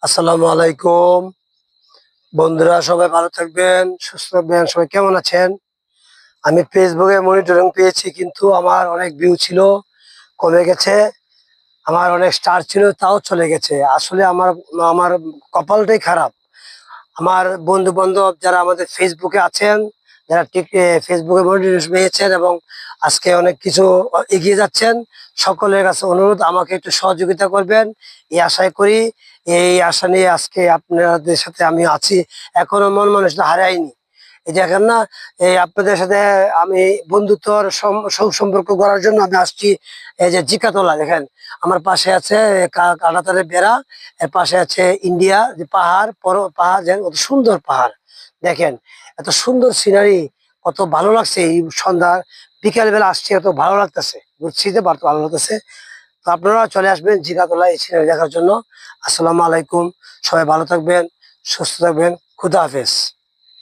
আসসালামু আলাইকুম। বন্ধুরা সবাই ভালো থাকবেন, সুস্থ থাকবেন। সবাই কেমন আছেন? আমি ফেসবুকে মনিটরিং পেয়েছি, কিন্তু আমার অনেক ভিউ ছিল, কমে গেছে। আমার অনেক স্টার ছিল, তাও চলে গেছে। আসলে আমার আমার কপালটাই খারাপ। আমার বন্ধু বান্ধব যারা আমাদের ফেসবুকে আছেন, যারা ঠিক ফেসবুকে মনিটরিং পেয়েছেন এবং আজকে অনেক কিছু এগিয়ে যাচ্ছেন, সকলের কাছে অনুরোধ আমাকে একটু সহযোগিতা করবেন, এই আশায় করি। এই আশা নিয়ে আজকে আপনাদের সাথে আমি আছি। এখনো মন মানুষটা হারাইনি। এই দেখেন না, এই আপনাদের সাথে আমি বন্ধুত্বর সম্পর্ক করার জন্য আমি আসছি। এই যে জিকাতলা দেখেন, আমার পাশে আছে কাঁটাতারের বেড়া, এর পাশে আছে ইন্ডিয়া যে পাহাড়, পাহাড় দেখেন, কত সুন্দর পাহাড়। দেখেন এত সুন্দর সিনারি, কত ভালো লাগছে। এই সন্ধ্যার বিকাল বেলা আসছে, এত ভালো লাগতেছে, বুঝছি যে ভালো লাগতেছে। তো আপনারা চলে আসবেন জিকাতলা এই সিনারি দেখার জন্য। আসসালামু আলাইকুম। সবাই ভালো থাকবেন, সুস্থ থাকবেন। খুদা হাফেজ।